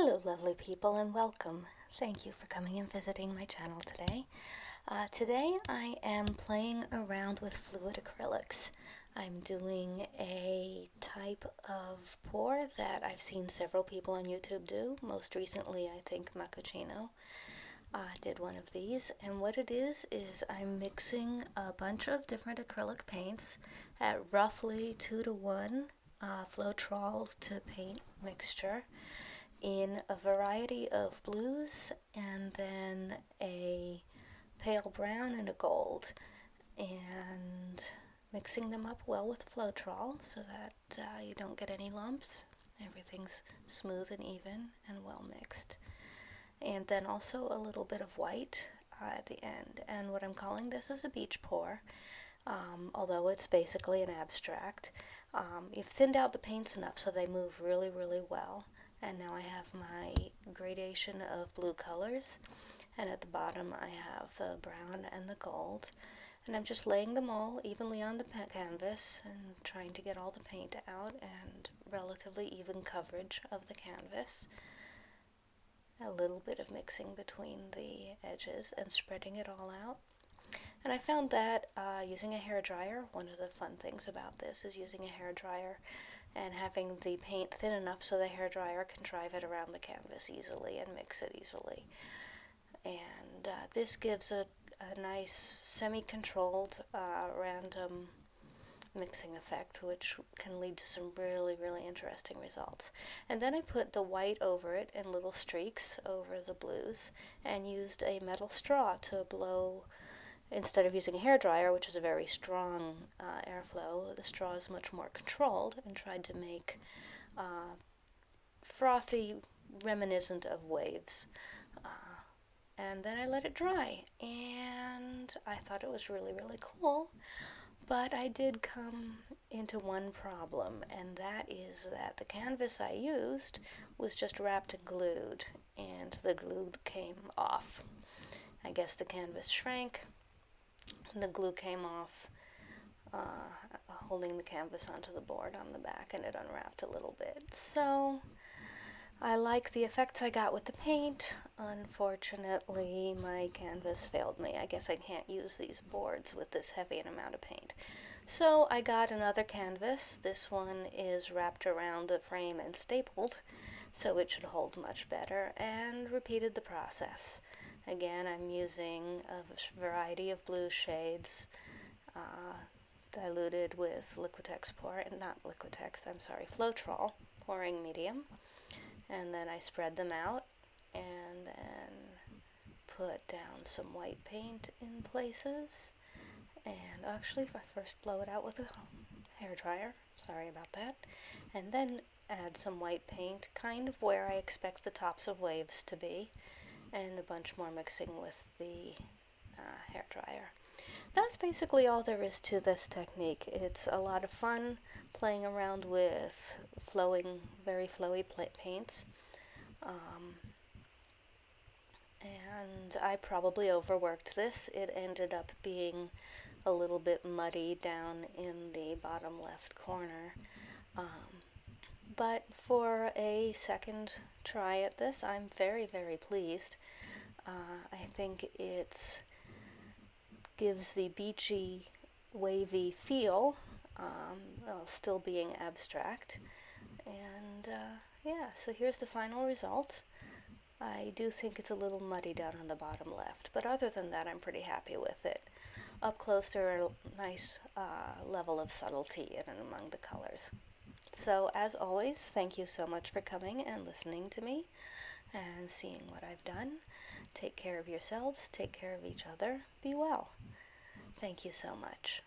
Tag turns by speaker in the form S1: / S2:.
S1: Hello lovely people and welcome. Thank you for coming and visiting my channel today. Today I am playing around with fluid acrylics. I'm doing a type of pour that I've seen several people on YouTube do. Most recently I think Macchino did one of these, and what it is I'm mixing a bunch of different acrylic paints at roughly 2-to-1 Floetrol to paint mixture in a variety of blues and then a pale brown and a gold, and mixing them up well with Floetrol so that you don't get any lumps. Everything's smooth and even and well mixed. And then also a little bit of white at the end. And what I'm calling this is a beach pour, although it's basically an abstract. You've thinned out the paints enough so they move really, really well. And now I have my gradation of blue colors, and at the bottom I have the brown and the gold, and I'm just laying them all evenly on the canvas and trying to get all the paint out and relatively even coverage of the canvas. A little bit of mixing between the edges and spreading it all out. And I found that using a hairdryer, one of the fun things about this is using a hairdryer and having the paint thin enough so the hairdryer can drive it around the canvas easily and mix it easily. And this gives a nice semi-controlled random mixing effect, which can lead to some really, really interesting results. And then I put the white over it in little streaks over the blues and used a metal straw to blow. Instead of using a hairdryer, which is a very strong airflow, the straw is much more controlled, and tried to make frothy, reminiscent of waves. And then I let it dry, and I thought it was really, really cool. But I did come into one problem, and that is that the canvas I used was just wrapped and glued, and the glue came off. I guess the canvas shrank. The glue came off, holding the canvas onto the board on the back, and it unwrapped a little bit. So I like the effects I got with the paint. Unfortunately, my canvas failed me. I guess I can't use these boards with this heavy an amount of paint. So I got another canvas. This one is wrapped around the frame and stapled, so it should hold much better, and repeated the process. Again, I'm using a variety of blue shades, diluted with Floetrol pouring medium. And then I spread them out and then put down some white paint in places. And actually, if I first blow it out with a hairdryer, sorry about that, and then add some white paint kind of where I expect the tops of waves to be, and a bunch more mixing with the hairdryer. That's basically all there is to this technique. It's a lot of fun playing around with very flowy paints. And I probably overworked this. It ended up being a little bit muddy down in the bottom left corner. But for a second try at this, I'm very, very pleased. I think it gives the beachy, wavy feel, while still being abstract. And yeah, so here's the final result. I do think it's a little muddy down on the bottom left, but other than that, I'm pretty happy with it. Up close, there are a nice level of subtlety in and among the colors. So, as always, thank you so much for coming and listening to me and seeing what I've done. Take care of yourselves, take care of each other, be well. Thank you so much.